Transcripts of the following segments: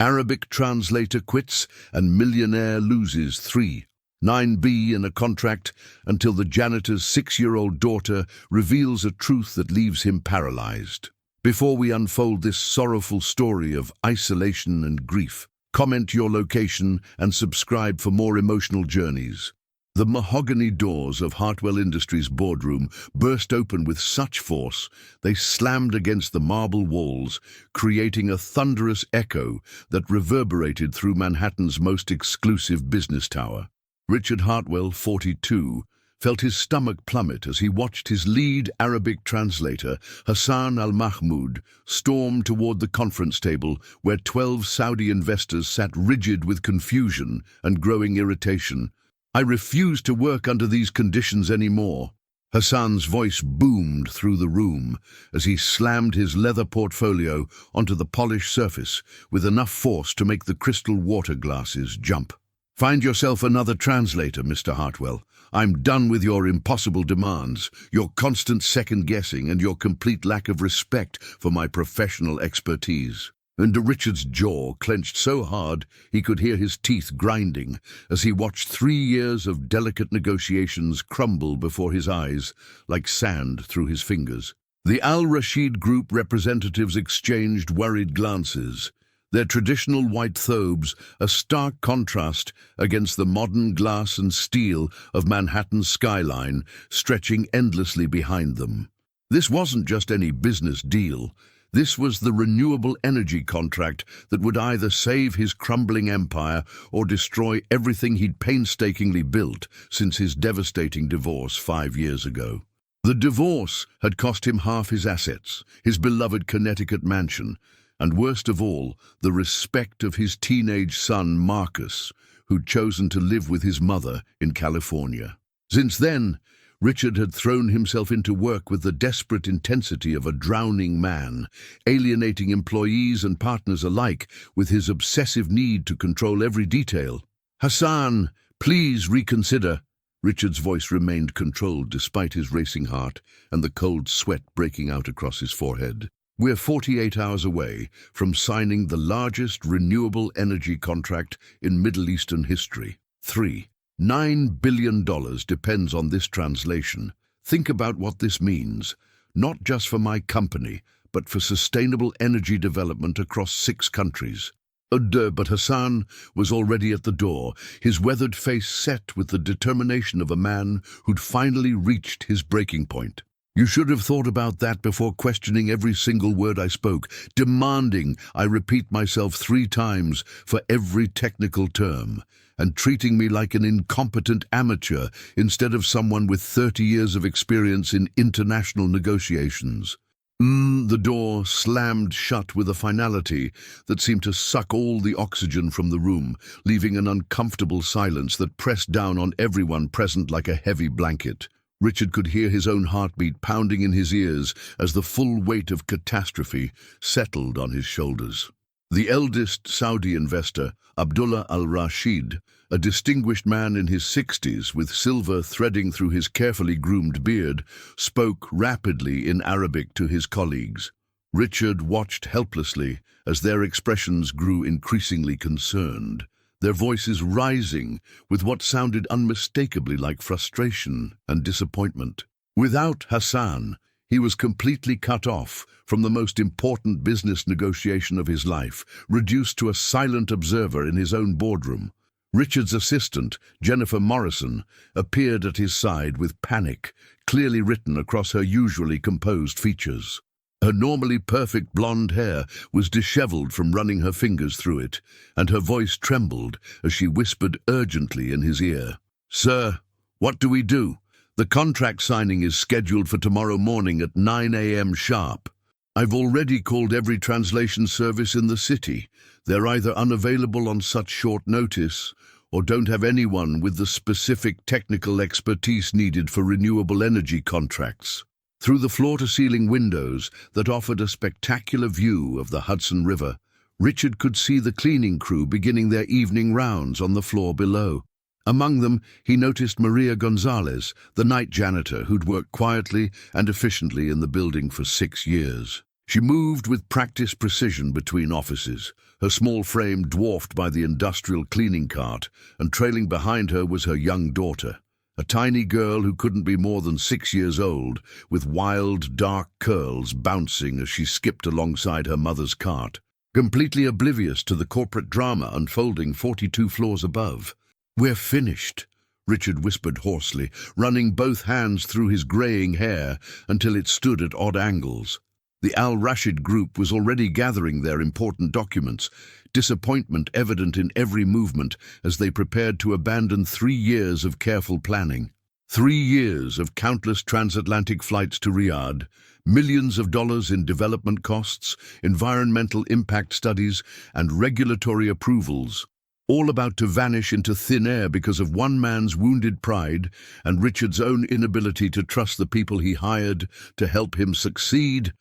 Arabic translator quits and millionaire loses 3. 9B in a contract until the janitor's 6-year-old daughter reveals a truth that leaves him paralyzed. Before we unfold this sorrowful story of isolation and grief, comment your location and subscribe for more emotional journeys. The mahogany doors of Hartwell Industries' boardroom burst open with such force they slammed against the marble walls, creating a thunderous echo that reverberated through Manhattan's most exclusive business tower. Richard Hartwell, 42, felt his stomach plummet as he watched his lead Arabic translator, Hassan al-Mahmoud, storm toward the conference table where 12 Saudi investors sat rigid with confusion and growing irritation. "I refuse to work under these conditions anymore." Hassan's voice boomed through the room as he slammed his leather portfolio onto the polished surface with enough force to make the crystal water glasses jump. "Find yourself another translator, Mr. Hartwell. I'm done with your impossible demands, your constant second-guessing, and your complete lack of respect for my professional expertise." And Richard's jaw clenched so hard he could hear his teeth grinding as he watched 3 years of delicate negotiations crumble before his eyes like sand through his fingers. The Al-Rashid Group representatives exchanged worried glances, their traditional white thobes a stark contrast against the modern glass and steel of Manhattan's skyline stretching endlessly behind them. This wasn't just any business deal. This was the renewable energy contract that would either save his crumbling empire or destroy everything he'd painstakingly built since his devastating divorce 5 years ago. The divorce had cost him half his assets, his beloved Connecticut mansion, and worst of all, the respect of his teenage son Marcus, who'd chosen to live with his mother in California. Since then, Richard had thrown himself into work with the desperate intensity of a drowning man, alienating employees and partners alike with his obsessive need to control every detail. "Hassan, please reconsider." Richard's voice remained controlled despite his racing heart and the cold sweat breaking out across his forehead. "We're 48 hours away from signing the largest renewable energy contract in Middle Eastern history. $9 billion depends on this translation. Think about what this means, not just for my company, but for sustainable energy development across 6 countries. But Hassan was already at the door, his weathered face set with the determination of a man who'd finally reached his breaking point. "You should have thought about that before questioning every single word I spoke, demanding I repeat myself 3 times for every technical term, and treating me like an incompetent amateur instead of someone with 30 years of experience in international negotiations." The door slammed shut with a finality that seemed to suck all the oxygen from the room, leaving an uncomfortable silence that pressed down on everyone present like a heavy blanket. Richard could hear his own heartbeat pounding in his ears as the full weight of catastrophe settled on his shoulders. The eldest Saudi investor, Abdullah al-Rashid, a distinguished man in his 60s with silver threading through his carefully groomed beard, spoke rapidly in Arabic to his colleagues. Richard watched helplessly as their expressions grew increasingly concerned, their voices rising with what sounded unmistakably like frustration and disappointment. Without Hassan, he was completely cut off from the most important business negotiation of his life, reduced to a silent observer in his own boardroom. Richard's assistant, Jennifer Morrison, appeared at his side with panic clearly written across her usually composed features. Her normally perfect blonde hair was disheveled from running her fingers through it, and her voice trembled as she whispered urgently in his ear. "Sir, what do we do? The contract signing is scheduled for tomorrow morning at 9 a.m. sharp. I've already called every translation service in the city. They're either unavailable on such short notice or don't have anyone with the specific technical expertise needed for renewable energy contracts." Through the floor-to-ceiling windows that offered a spectacular view of the Hudson River, Richard could see the cleaning crew beginning their evening rounds on the floor below. Among them, he noticed Maria Gonzalez, the night janitor who'd worked quietly and efficiently in the building for 6 years. She moved with practiced precision between offices, her small frame dwarfed by the industrial cleaning cart, and trailing behind her was her young daughter, a tiny girl who couldn't be more than 6 years old, with wild, dark curls bouncing as she skipped alongside her mother's cart, completely oblivious to the corporate drama unfolding 42 floors above. "We're finished," Richard whispered hoarsely, running both hands through his greying hair until it stood at odd angles. The Al-Rashid group was already gathering their important documents, disappointment evident in every movement as they prepared to abandon 3 years of careful planning. 3 years of countless transatlantic flights to Riyadh, millions of dollars in development costs, environmental impact studies, and regulatory approvals, all about to vanish into thin air because of one man's wounded pride and Richard's own inability to trust the people he hired to help him succeed.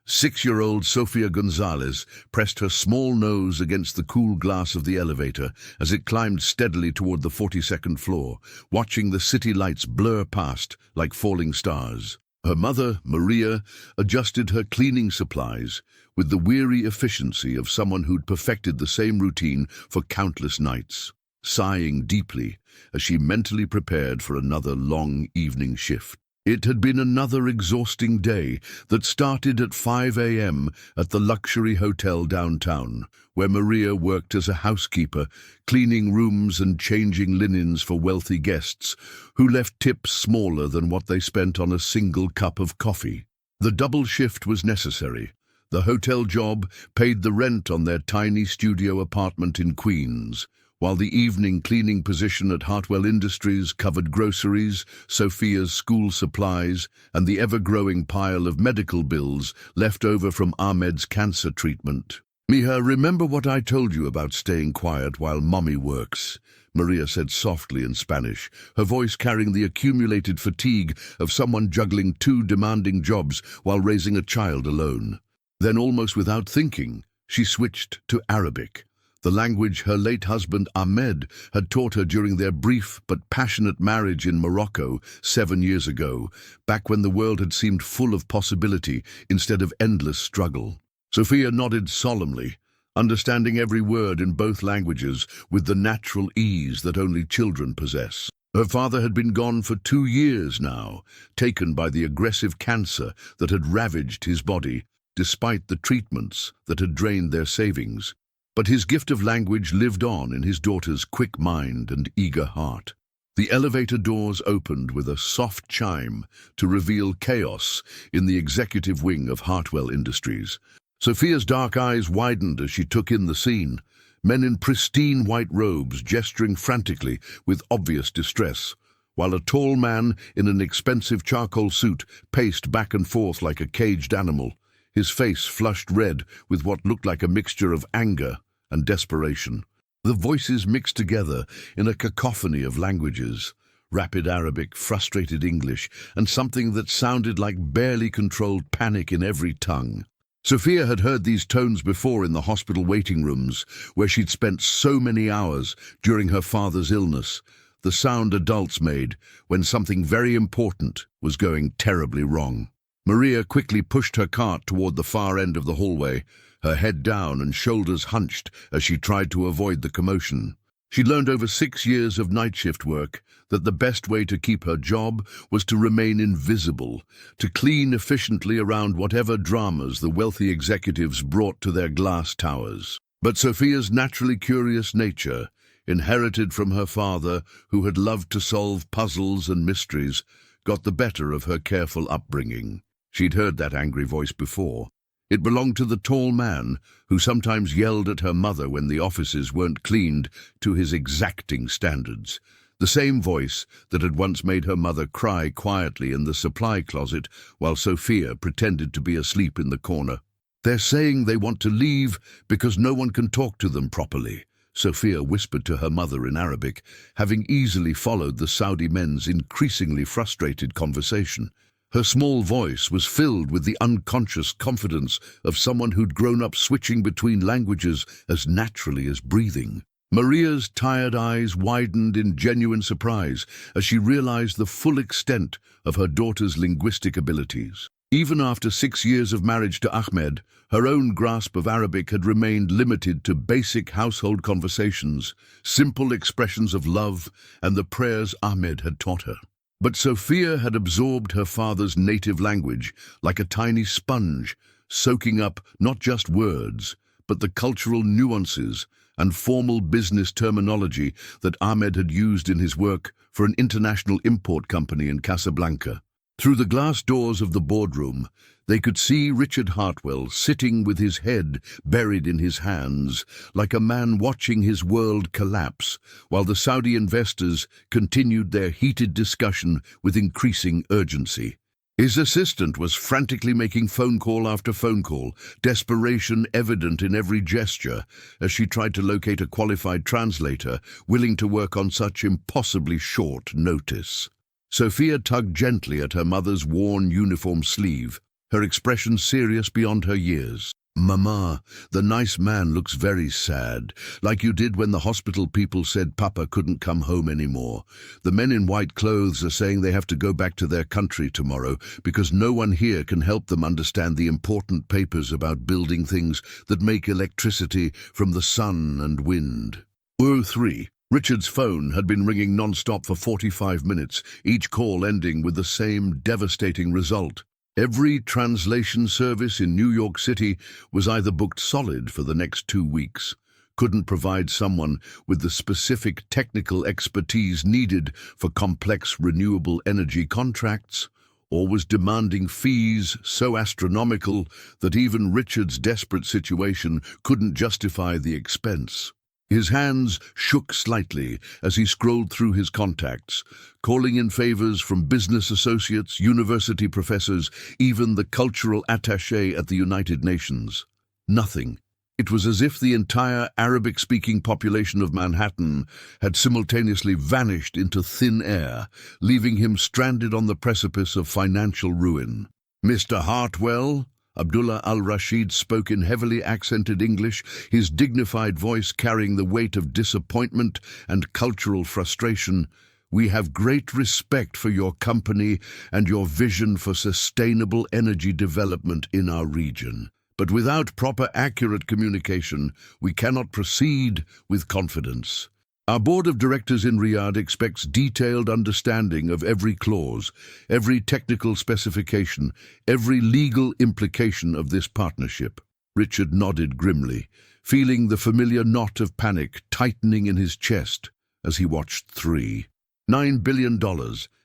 6-year-old Sofia Gonzalez pressed her small nose against the cool glass of the elevator as it climbed steadily toward the 42nd floor, watching the city lights blur past like falling stars. Her mother, Maria, adjusted her cleaning supplies with the weary efficiency of someone who'd perfected the same routine for countless nights, sighing deeply as she mentally prepared for another long evening shift. It had been another exhausting day that started at 5 a.m. at the luxury hotel downtown, where Maria worked as a housekeeper, cleaning rooms and changing linens for wealthy guests who left tips smaller than what they spent on a single cup of coffee. The double shift was necessary. The hotel job paid the rent on their tiny studio apartment in Queens, while the evening cleaning position at Hartwell Industries covered groceries, Sophia's school supplies, and the ever-growing pile of medical bills left over from Ahmed's cancer treatment. "Mija, remember what I told you about staying quiet while Mommy works?" Maria said softly in Spanish, her voice carrying the accumulated fatigue of someone juggling 2 demanding jobs while raising a child alone. Then, almost without thinking, she switched to Arabic, the language her late husband Ahmed had taught her during their brief but passionate marriage in Morocco 7 years ago, back when the world had seemed full of possibility instead of endless struggle. Sophia nodded solemnly, understanding every word in both languages with the natural ease that only children possess. Her father had been gone for 2 years now, taken by the aggressive cancer that had ravaged his body, despite the treatments that had drained their savings. But his gift of language lived on in his daughter's quick mind and eager heart. The elevator doors opened with a soft chime to reveal chaos in the executive wing of Hartwell Industries. Sophia's dark eyes widened as she took in the scene, men in pristine white robes gesturing frantically with obvious distress, while a tall man in an expensive charcoal suit paced back and forth like a caged animal, his face flushed red with what looked like a mixture of anger and desperation. The voices mixed together in a cacophony of languages, rapid Arabic, frustrated English, and something that sounded like barely controlled panic in every tongue. Sophia had heard these tones before in the hospital waiting rooms, where she'd spent so many hours during her father's illness, the sound adults made when something very important was going terribly wrong. Maria quickly pushed her cart toward the far end of the hallway, her head down and shoulders hunched as she tried to avoid the commotion. She'd learned over 6 years of night shift work that the best way to keep her job was to remain invisible, to clean efficiently around whatever dramas the wealthy executives brought to their glass towers. But Sophia's naturally curious nature, inherited from her father who had loved to solve puzzles and mysteries, got the better of her careful upbringing. She'd heard that angry voice before. It belonged to the tall man who sometimes yelled at her mother when the offices weren't cleaned to his exacting standards. The same voice that had once made her mother cry quietly in the supply closet while Sophia pretended to be asleep in the corner. "They're saying they want to leave because no one can talk to them properly," Sophia whispered to her mother in Arabic, having easily followed the Saudi men's increasingly frustrated conversation. Her small voice was filled with the unconscious confidence of someone who'd grown up switching between languages as naturally as breathing. Maria's tired eyes widened in genuine surprise as she realized the full extent of her daughter's linguistic abilities. Even after 6 years of marriage to Ahmed, her own grasp of Arabic had remained limited to basic household conversations, simple expressions of love, and the prayers Ahmed had taught her. But Sophia had absorbed her father's native language like a tiny sponge, soaking up not just words, but the cultural nuances and formal business terminology that Ahmed had used in his work for an international import company in Casablanca. Through the glass doors of the boardroom, they could see Richard Hartwell sitting with his head buried in his hands, like a man watching his world collapse, while the Saudi investors continued their heated discussion with increasing urgency. His assistant was frantically making phone call after phone call, desperation evident in every gesture, as she tried to locate a qualified translator willing to work on such impossibly short notice. Sophia tugged gently at her mother's worn uniform sleeve, her expression serious beyond her years. "Mama, the nice man looks very sad, like you did when the hospital people said Papa couldn't come home anymore. The men in white clothes are saying they have to go back to their country tomorrow because no one here can help them understand the important papers about building things that make electricity from the sun and wind." 03. Richard's phone had been ringing non-stop for 45 minutes, each call ending with the same devastating result. Every translation service in New York City was either booked solid for the next 2 weeks, couldn't provide someone with the specific technical expertise needed for complex renewable energy contracts, or was demanding fees so astronomical that even Richard's desperate situation couldn't justify the expense. His hands shook slightly as he scrolled through his contacts, calling in favors from business associates, university professors, even the cultural attaché at the United Nations. Nothing. It was as if the entire Arabic-speaking population of Manhattan had simultaneously vanished into thin air, leaving him stranded on the precipice of financial ruin. "Mr. Hartwell?" Abdullah al-Rashid spoke in heavily accented English, his dignified voice carrying the weight of disappointment and cultural frustration. "We have great respect for your company and your vision for sustainable energy development in our region. But without proper, accurate communication, we cannot proceed with confidence. Our board of directors in Riyadh expects detailed understanding of every clause, every technical specification, every legal implication of this partnership." Richard nodded grimly, feeling the familiar knot of panic tightening in his chest as he watched $3.9 billion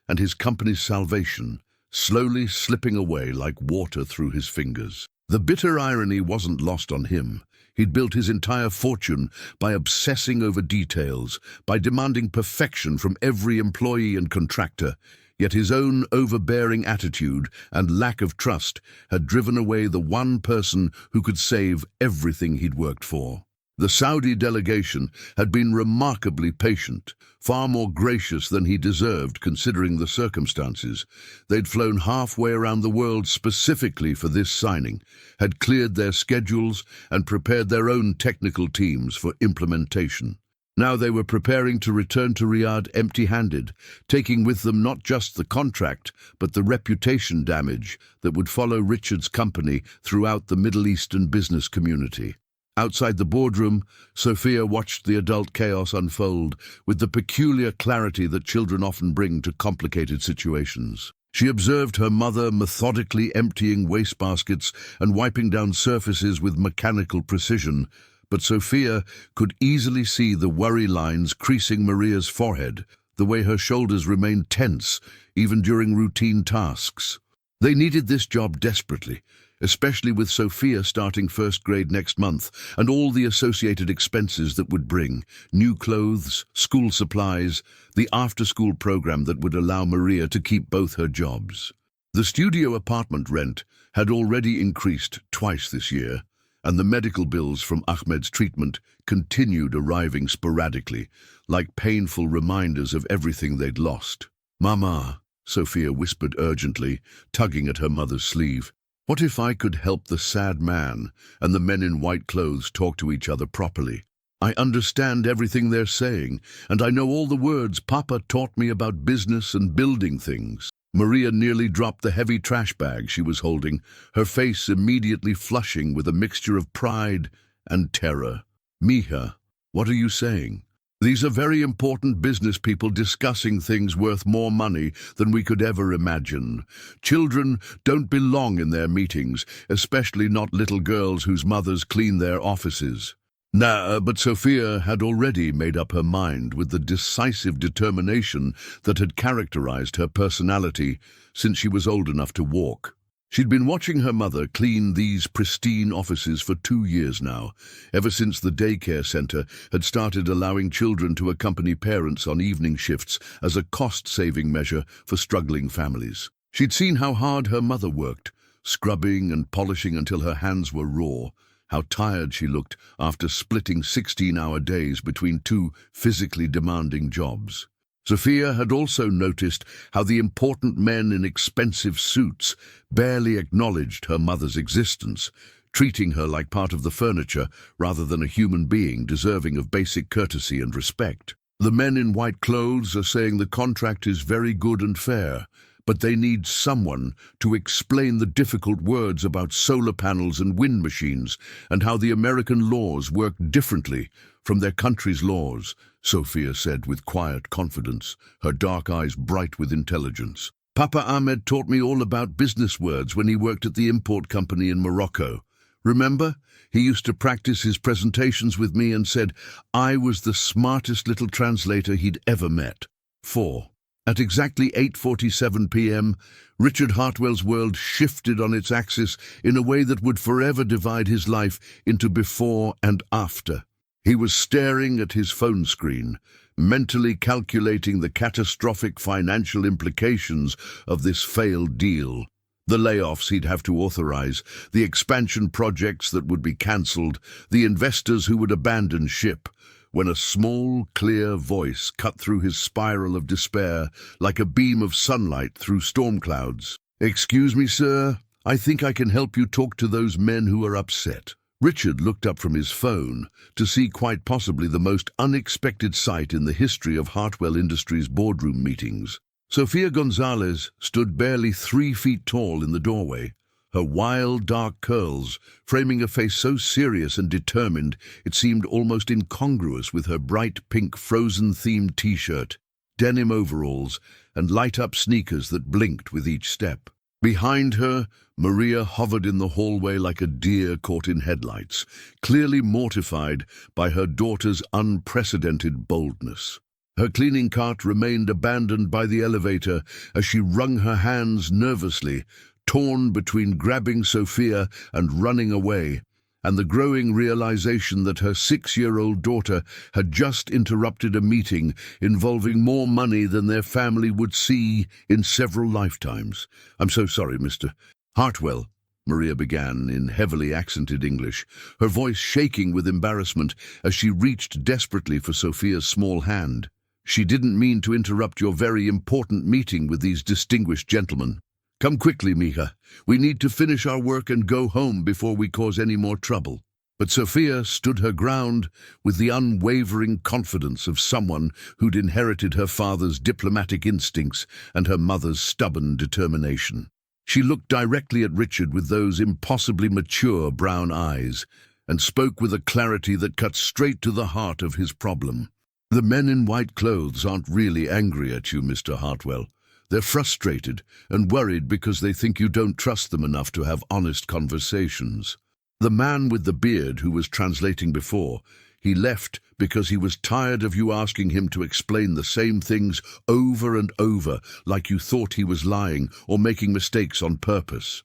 and his company's salvation slowly slipping away like water through his fingers. The bitter irony wasn't lost on him. He'd built his entire fortune by obsessing over details, by demanding perfection from every employee and contractor, yet his own overbearing attitude and lack of trust had driven away the one person who could save everything he'd worked for. The Saudi delegation had been remarkably patient, far more gracious than he deserved considering the circumstances. They'd flown halfway around the world specifically for this signing, had cleared their schedules and prepared their own technical teams for implementation. Now they were preparing to return to Riyadh empty-handed, taking with them not just the contract, but the reputation damage that would follow Richard's company throughout the Middle Eastern business community. Outside the boardroom, Sophia watched the adult chaos unfold with the peculiar clarity that children often bring to complicated situations. She observed her mother methodically emptying wastebaskets and wiping down surfaces with mechanical precision, but Sophia could easily see the worry lines creasing Maria's forehead, the way her shoulders remained tense, even during routine tasks. They needed this job desperately, especially with Sophia starting first grade next month and all the associated expenses that would bring: new clothes, school supplies, the after-school program that would allow Maria to keep both her jobs. The studio apartment rent had already increased twice this year, and the medical bills from Ahmed's treatment continued arriving sporadically, like painful reminders of everything they'd lost. "Mama," Sophia whispered urgently, tugging at her mother's sleeve, "what if I could help the sad man and the men in white clothes talk to each other properly? I understand everything they're saying, and I know all the words Papa taught me about business and building things." Maria nearly dropped the heavy trash bag she was holding, her face immediately flushing with a mixture of pride and terror. "Mija, what are you saying? These are very important business people discussing things worth more money than we could ever imagine. Children don't belong in their meetings, especially not little girls whose mothers clean their offices." But Sophia had already made up her mind with the decisive determination that had characterized her personality since she was old enough to walk. She'd been watching her mother clean these pristine offices for 2 years now, ever since the daycare center had started allowing children to accompany parents on evening shifts as a cost-saving measure for struggling families. She'd seen how hard her mother worked, scrubbing and polishing until her hands were raw, how tired she looked after splitting 16-hour days between 2 physically demanding jobs. Sophia had also noticed how the important men in expensive suits barely acknowledged her mother's existence, treating her like part of the furniture rather than a human being deserving of basic courtesy and respect. The men in white clothes are saying the contract is very good and fair, but they need someone to explain the difficult words about solar panels and wind machines and how the American laws work differently from their country's laws, Sophia said with quiet confidence, her dark eyes bright with intelligence. "Papa Ahmed taught me all about business words when he worked at the import company in Morocco. Remember? He used to practice his presentations with me and said I was the smartest little translator he'd ever met." 4. At exactly 8:47 p.m., Richard Hartwell's world shifted on its axis in a way that would forever divide his life into before and after. He was staring at his phone screen, mentally calculating the catastrophic financial implications of this failed deal. The layoffs he'd have to authorize, the expansion projects that would be cancelled, the investors who would abandon ship, when a small, clear voice cut through his spiral of despair like a beam of sunlight through storm clouds. "Excuse me, sir. I think I can help you talk to those men who are upset." Richard looked up from his phone to see quite possibly the most unexpected sight in the history of Hartwell Industries boardroom meetings. Sofia Gonzalez stood barely 3 feet tall in the doorway, her wild, dark curls framing a face so serious and determined it seemed almost incongruous with her bright pink Frozen-themed t-shirt, denim overalls, and light-up sneakers that blinked with each step. Behind her, Maria hovered in the hallway like a deer caught in headlights, clearly mortified by her daughter's unprecedented boldness. Her cleaning cart remained abandoned by the elevator as she wrung her hands nervously, torn between grabbing Sophia and running away, and the growing realization that her 6-year-old daughter had just interrupted a meeting involving more money than their family would see in several lifetimes. "I'm so sorry, Mr. Hartwell," Maria began in heavily accented English, her voice shaking with embarrassment as she reached desperately for Sophia's small hand. "She didn't mean to interrupt your very important meeting with these distinguished gentlemen. Come quickly, Mija. We need to finish our work and go home before we cause any more trouble." But Sophia stood her ground with the unwavering confidence of someone who'd inherited her father's diplomatic instincts and her mother's stubborn determination. She looked directly at Richard with those impossibly mature brown eyes and spoke with a clarity that cut straight to the heart of his problem. "The men in white clothes aren't really angry at you, Mr. Hartwell. They're frustrated and worried because they think you don't trust them enough to have honest conversations." The man with the beard who was translating before, he left because he was tired of you asking him to explain the same things over and over like you thought he was lying or making mistakes on purpose.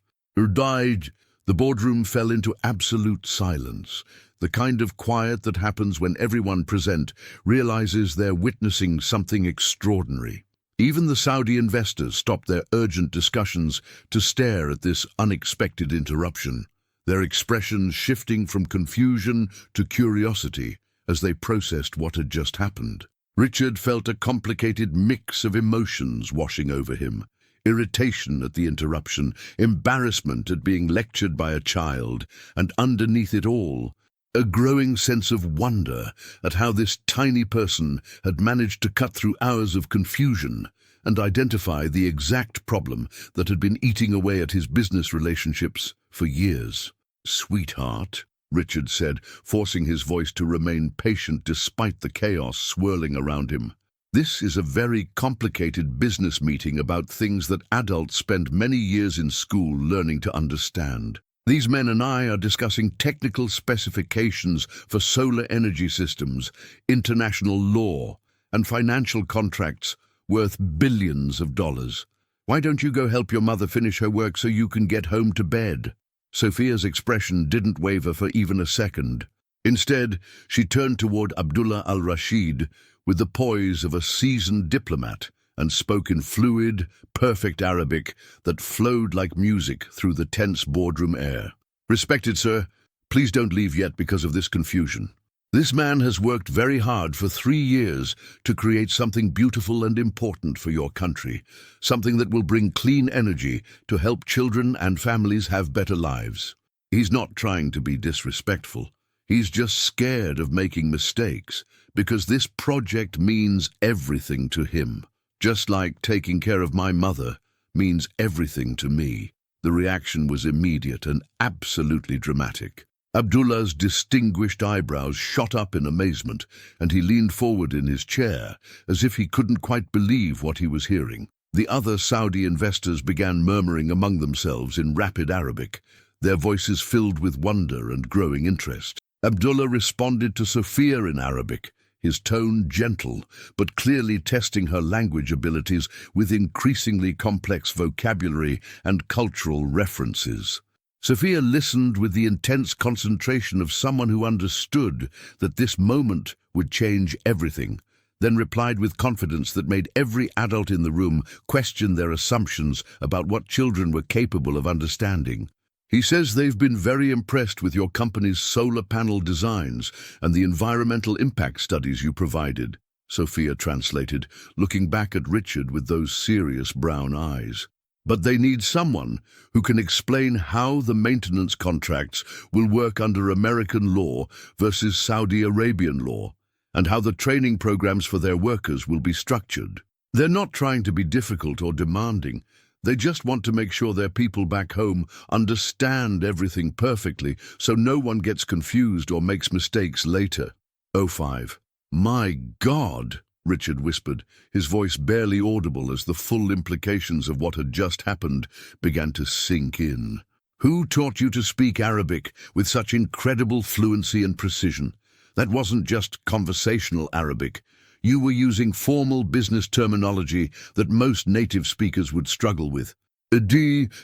Died. The boardroom fell into absolute silence, the kind of quiet that happens when everyone present realizes they're witnessing something extraordinary. Even the Saudi investors stopped their urgent discussions to stare at this unexpected interruption, their expressions shifting from confusion to curiosity as they processed what had just happened. Richard felt a complicated mix of emotions washing over him: irritation at the interruption, embarrassment at being lectured by a child, and underneath it all, a growing sense of wonder at how this tiny person had managed to cut through hours of confusion and identify the exact problem that had been eating away at his business relationships for years. "Sweetheart," Richard said, forcing his voice to remain patient despite the chaos swirling around him. "This is a very complicated business meeting about things that adults spend many years in school learning to understand. These men and I are discussing technical specifications for solar energy systems, international law, and financial contracts worth billions of dollars. Why don't you go help your mother finish her work so you can get home to bed?" Sophia's expression didn't waver for even a second. Instead, she turned toward Abdullah al-Rashid with the poise of a seasoned diplomat and spoke in fluid, perfect Arabic that flowed like music through the tense boardroom air. "Respected sir, please don't leave yet because of this confusion. This man has worked very hard for 3 years to create something beautiful and important for your country, something that will bring clean energy to help children and families have better lives. He's not trying to be disrespectful. He's just scared of making mistakes because this project means everything to him. Just like taking care of my mother means everything to me." The reaction was immediate and absolutely dramatic. Abdullah's distinguished eyebrows shot up in amazement, and he leaned forward in his chair, as if he couldn't quite believe what he was hearing. The other Saudi investors began murmuring among themselves in rapid Arabic, their voices filled with wonder and growing interest. Abdullah responded to Sophia in Arabic, his tone gentle, but clearly testing her language abilities with increasingly complex vocabulary and cultural references. Sophia listened with the intense concentration of someone who understood that this moment would change everything, then replied with confidence that made every adult in the room question their assumptions about what children were capable of understanding. "He says they've been very impressed with your company's solar panel designs and the environmental impact studies you provided," Sophia translated, looking back at Richard with those serious brown eyes. "But they need someone who can explain how the maintenance contracts will work under American law versus Saudi Arabian law, and how the training programs for their workers will be structured. They're not trying to be difficult or demanding. They just want to make sure their people back home understand everything perfectly so no one gets confused or makes mistakes later." "05. My God," Richard whispered, his voice barely audible as the full implications of what had just happened began to sink in. "Who taught you to speak Arabic with such incredible fluency and precision? That wasn't just conversational Arabic. You were using formal business terminology that most native speakers would struggle with."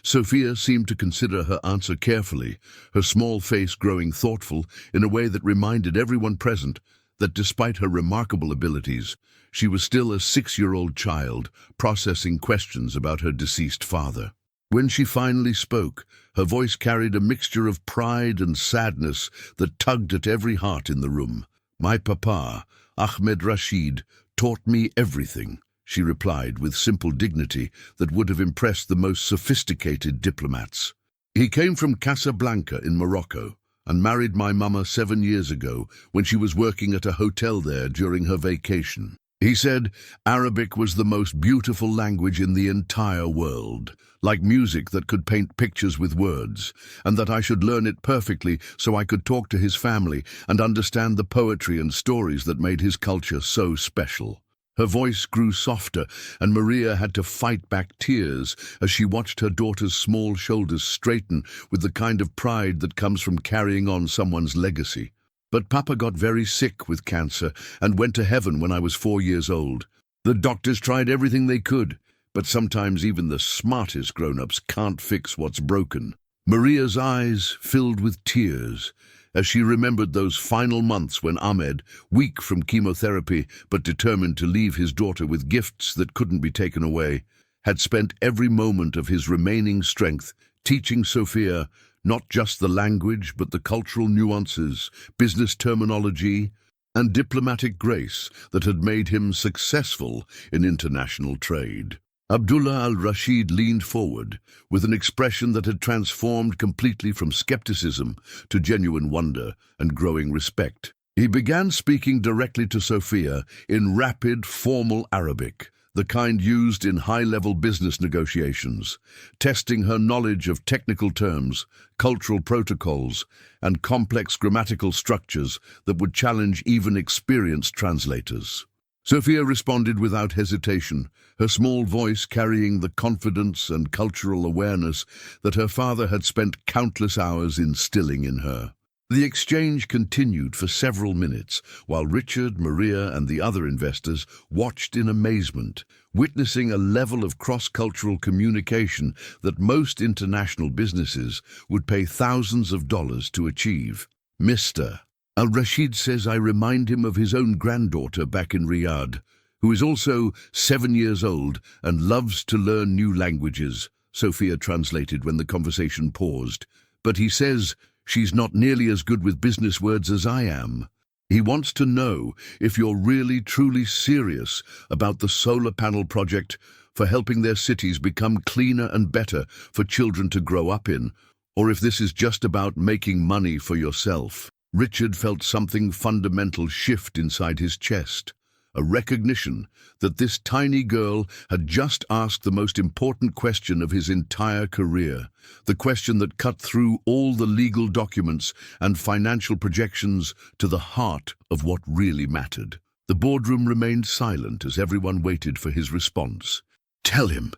Sophia seemed to consider her answer carefully, her small face growing thoughtful in a way that reminded everyone present that despite her remarkable abilities, she was still a 6-year-old child processing questions about her deceased father. When she finally spoke, her voice carried a mixture of pride and sadness that tugged at every heart in the room. "My papa, Ahmed Rashid, taught me everything," she replied with simple dignity that would have impressed the most sophisticated diplomats. "He came from Casablanca in Morocco and married my mama 7 years ago when she was working at a hotel there during her vacation. He said Arabic was the most beautiful language in the entire world, like music that could paint pictures with words, and that I should learn it perfectly so I could talk to his family and understand the poetry and stories that made his culture so special." Her voice grew softer, and Maria had to fight back tears as she watched her daughter's small shoulders straighten with the kind of pride that comes from carrying on someone's legacy. "But Papa got very sick with cancer and went to heaven when I was 4 years old. The doctors tried everything they could, but sometimes even the smartest grown-ups can't fix what's broken." Maria's eyes filled with tears as she remembered those final months when Ahmed, weak from chemotherapy but determined to leave his daughter with gifts that couldn't be taken away, had spent every moment of his remaining strength teaching Sophia not just the language but the cultural nuances, business terminology, and diplomatic grace that had made him successful in international trade. Abdullah al-Rashid leaned forward with an expression that had transformed completely from skepticism to genuine wonder and growing respect. He began speaking directly to Sophia in rapid, formal Arabic, the kind used in high-level business negotiations, testing her knowledge of technical terms, cultural protocols, and complex grammatical structures that would challenge even experienced translators. Sophia responded without hesitation, her small voice carrying the confidence and cultural awareness that her father had spent countless hours instilling in her. The exchange continued for several minutes, while Richard, Maria, and the other investors watched in amazement, witnessing a level of cross-cultural communication that most international businesses would pay thousands of dollars to achieve. Mr. Al-Rashid says I remind him of his own granddaughter back in Riyadh, who is also 7 years old and loves to learn new languages, Sophia translated when the conversation paused. But he says she's not nearly as good with business words as I am. He wants to know if you're really truly serious about the solar panel project for helping their cities become cleaner and better for children to grow up in, or if this is just about making money for yourself. Richard felt something fundamental shift inside his chest, a recognition that this tiny girl had just asked the most important question of his entire career, the question that cut through all the legal documents and financial projections to the heart of what really mattered. The boardroom remained silent as everyone waited for his response. "Tell him,"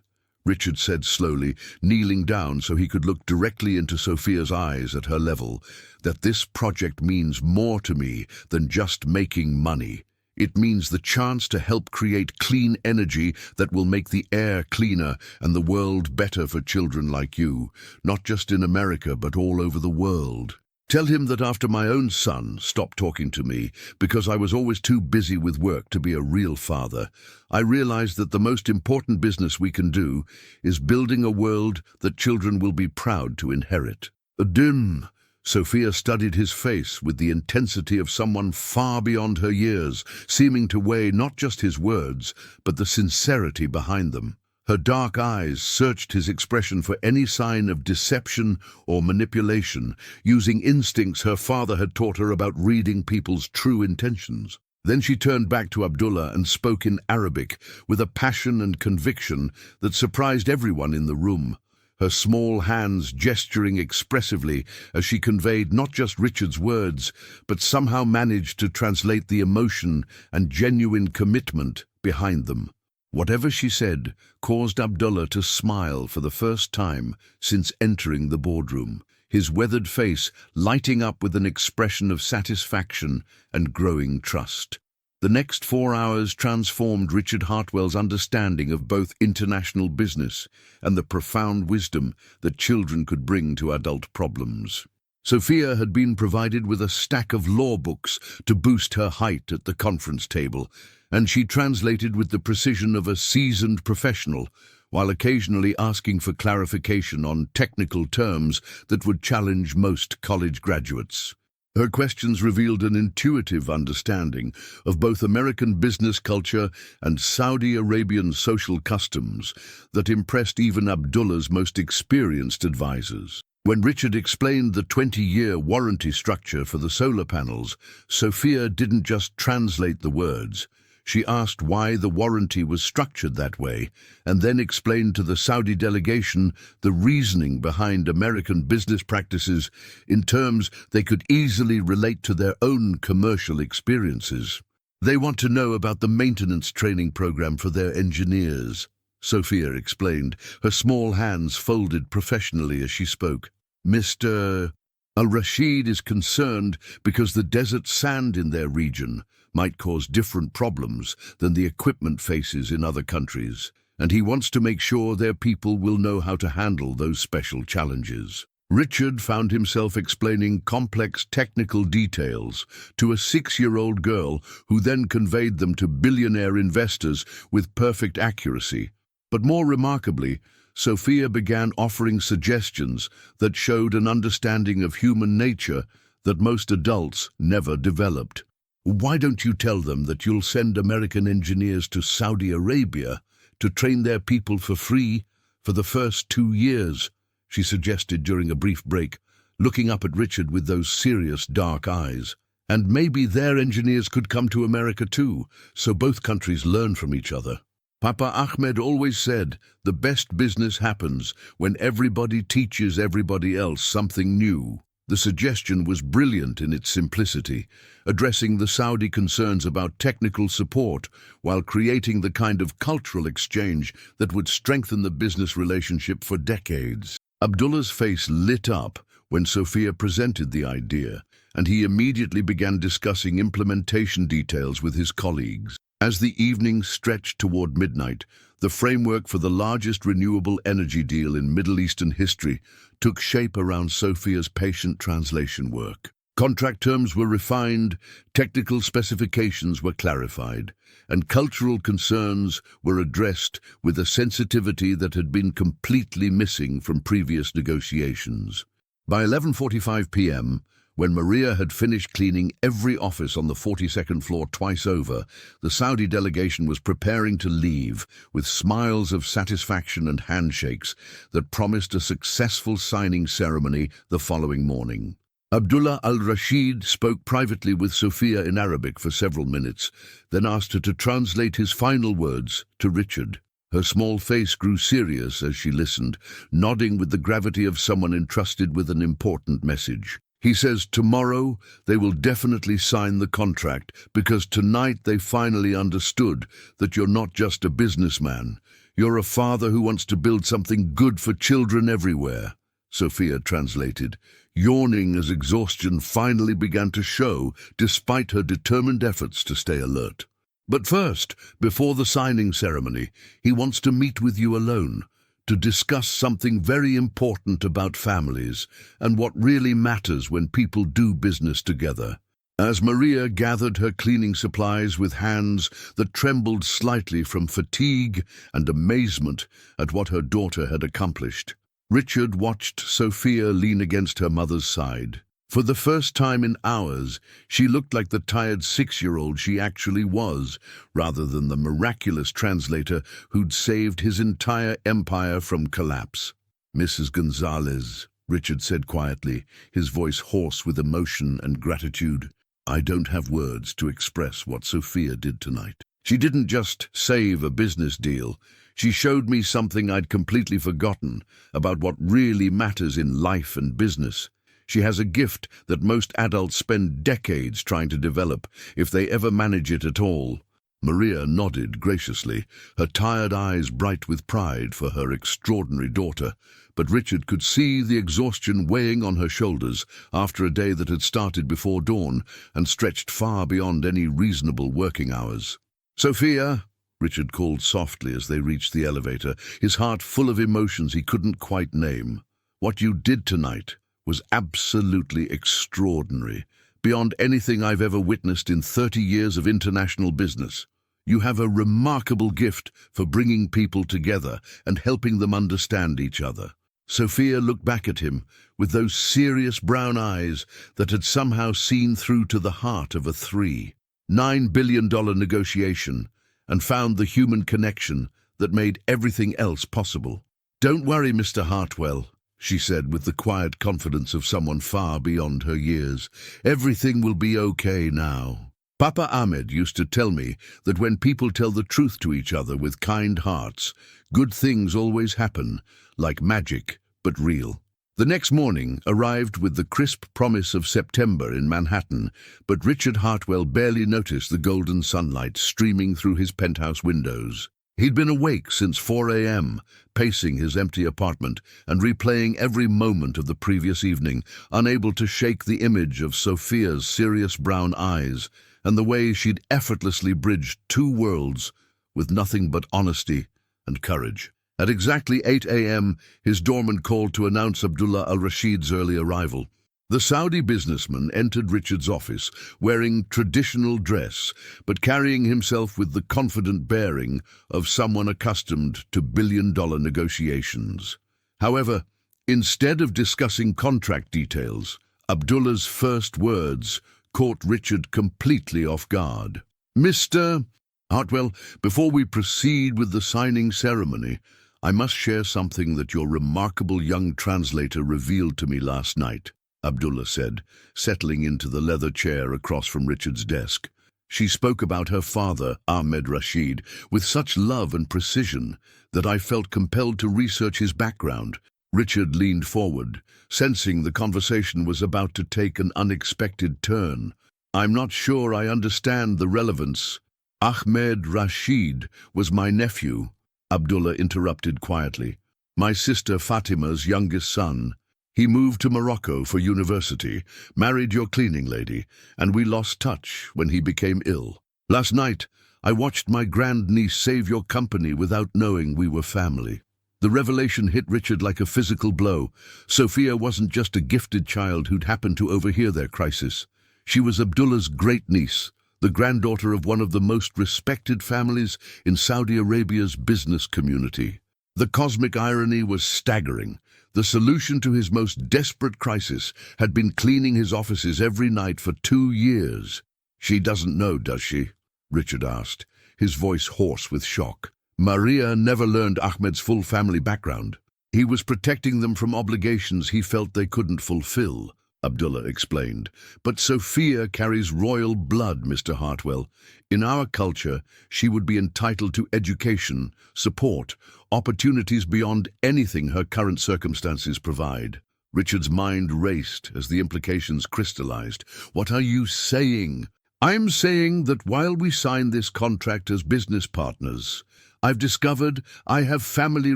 Richard said slowly, kneeling down so he could look directly into Sophia's eyes at her level, "that this project means more to me than just making money. It means the chance to help create clean energy that will make the air cleaner and the world better for children like you, not just in America but all over the world. Tell him that after my own son stopped talking to me because I was always too busy with work to be a real father, I realized that the most important business we can do is building a world that children will be proud to inherit." Adim. Sophia studied his face with the intensity of someone far beyond her years, seeming to weigh not just his words, but the sincerity behind them. Her dark eyes searched his expression for any sign of deception or manipulation, using instincts her father had taught her about reading people's true intentions. Then she turned back to Abdullah and spoke in Arabic with a passion and conviction that surprised everyone in the room, her small hands gesturing expressively as she conveyed not just Richard's words, but somehow managed to translate the emotion and genuine commitment behind them. Whatever she said caused Abdullah to smile for the first time since entering the boardroom, his weathered face lighting up with an expression of satisfaction and growing trust. The next 4 hours transformed Richard Hartwell's understanding of both international business and the profound wisdom that children could bring to adult problems. Sophia had been provided with a stack of law books to boost her height at the conference table, and she translated with the precision of a seasoned professional, while occasionally asking for clarification on technical terms that would challenge most college graduates. Her questions revealed an intuitive understanding of both American business culture and Saudi Arabian social customs that impressed even Abdullah's most experienced advisors. When Richard explained the 20-year warranty structure for the solar panels, Sophia didn't just translate the words. She asked why the warranty was structured that way, and then explained to the Saudi delegation the reasoning behind American business practices in terms they could easily relate to their own commercial experiences. "They want to know about the maintenance training program for their engineers," Sophia explained, her small hands folded professionally as she spoke. "Mr. Al-Rashid is concerned because the desert sand in their region might cause different problems than the equipment faces in other countries, and he wants to make sure their people will know how to handle those special challenges." Richard found himself explaining complex technical details to a 6-year-old girl who then conveyed them to billionaire investors with perfect accuracy. But more remarkably, Sophia began offering suggestions that showed an understanding of human nature that most adults never developed. "Why don't you tell them that you'll send American engineers to Saudi Arabia to train their people for free for the first 2 years?" she suggested during a brief break, looking up at Richard with those serious dark eyes. "And maybe their engineers could come to America too, so both countries learn from each other." Papa Ahmed always said, the best business happens when everybody teaches everybody else something new. The suggestion was brilliant in its simplicity, addressing the Saudi concerns about technical support while creating the kind of cultural exchange that would strengthen the business relationship for decades. Abdullah's face lit up when Sophia presented the idea, and he immediately began discussing implementation details with his colleagues. As the evening stretched toward midnight, the framework for the largest renewable energy deal in Middle Eastern history took shape around Sophia's patient translation work. Contract terms were refined, technical specifications were clarified, and cultural concerns were addressed with a sensitivity that had been completely missing from previous negotiations. By 11:45 p.m., when Maria had finished cleaning every office on the 42nd floor twice over, the Saudi delegation was preparing to leave with smiles of satisfaction and handshakes that promised a successful signing ceremony the following morning. Abdullah al-Rashid spoke privately with Sophia in Arabic for several minutes, then asked her to translate his final words to Richard. Her small face grew serious as she listened, nodding with the gravity of someone entrusted with an important message. He says tomorrow they will definitely sign the contract because tonight they finally understood that you're not just a businessman. You're a father who wants to build something good for children everywhere. Sophia translated, yawning as exhaustion finally began to show despite her determined efforts to stay alert. But first, before the signing ceremony, he wants to meet with you alone, to discuss something very important about families and what really matters when people do business together. As Maria gathered her cleaning supplies with hands that trembled slightly from fatigue and amazement at what her daughter had accomplished, Richard watched Sophia lean against her mother's side. For the first time in hours, she looked like the tired 6-year-old she actually was, rather than the miraculous translator who'd saved his entire empire from collapse. "Mrs. Gonzalez," Richard said quietly, his voice hoarse with emotion and gratitude, "I don't have words to express what Sophia did tonight. She didn't just save a business deal. She showed me something I'd completely forgotten about what really matters in life and business. She has a gift that most adults spend decades trying to develop, if they ever manage it at all." Maria nodded graciously, her tired eyes bright with pride for her extraordinary daughter, but Richard could see the exhaustion weighing on her shoulders after a day that had started before dawn and stretched far beyond any reasonable working hours. "Sophia," Richard called softly as they reached the elevator, his heart full of emotions he couldn't quite name. "What you did tonight was absolutely extraordinary, beyond anything I've ever witnessed in 30 years of international business. You have a remarkable gift for bringing people together and helping them understand each other." Sophia looked back at him with those serious brown eyes that had somehow seen through to the heart of a $3.9 billion negotiation and found the human connection that made everything else possible. "Don't worry, Mr. Hartwell," she said with the quiet confidence of someone far beyond her years. "Everything will be okay now. Papa Ahmed used to tell me that when people tell the truth to each other with kind hearts, good things always happen, like magic, but real." The next morning arrived with the crisp promise of September in Manhattan, but Richard Hartwell barely noticed the golden sunlight streaming through his penthouse windows. He'd been awake since 4 a.m., pacing his empty apartment and replaying every moment of the previous evening, unable to shake the image of Sophia's serious brown eyes and the way she'd effortlessly bridged two worlds with nothing but honesty and courage. At exactly 8 a.m., his doorman called to announce Abdullah al-Rashid's early arrival. The Saudi businessman entered Richard's office, wearing traditional dress, but carrying himself with the confident bearing of someone accustomed to billion-dollar negotiations. However, instead of discussing contract details, Abdullah's first words caught Richard completely off guard. "Mr. Hartwell, before we proceed with the signing ceremony, I must share something that your remarkable young translator revealed to me last night," Abdullah said, settling into the leather chair across from Richard's desk. She spoke about her father, Ahmed Rashid, with such love and precision that I felt compelled to research his background. Richard leaned forward, sensing the conversation was about to take an unexpected turn. I'm not sure I understand the relevance. Ahmed Rashid was my nephew, Abdullah interrupted quietly. My sister Fatima's youngest son. He moved to Morocco for university, married your cleaning lady, and we lost touch when he became ill. Last night, I watched my grandniece save your company without knowing we were family. The revelation hit Richard like a physical blow. Sophia wasn't just a gifted child who'd happened to overhear their crisis. She was Abdullah's great-niece, the granddaughter of one of the most respected families in Saudi Arabia's business community. The cosmic irony was staggering. The solution to his most desperate crisis had been cleaning his offices every night for 2 years. She doesn't know, does she? Richard asked, his voice hoarse with shock. Maria never learned Ahmed's full family background. He was protecting them from obligations he felt they couldn't fulfill, Abdullah explained. But Sophia carries royal blood, Mr. Hartwell. In our culture, she would be entitled to education, support, opportunities beyond anything her current circumstances provide. Richard's mind raced as the implications crystallized. What are you saying? I'm saying that while we sign this contract as business partners, I've discovered I have family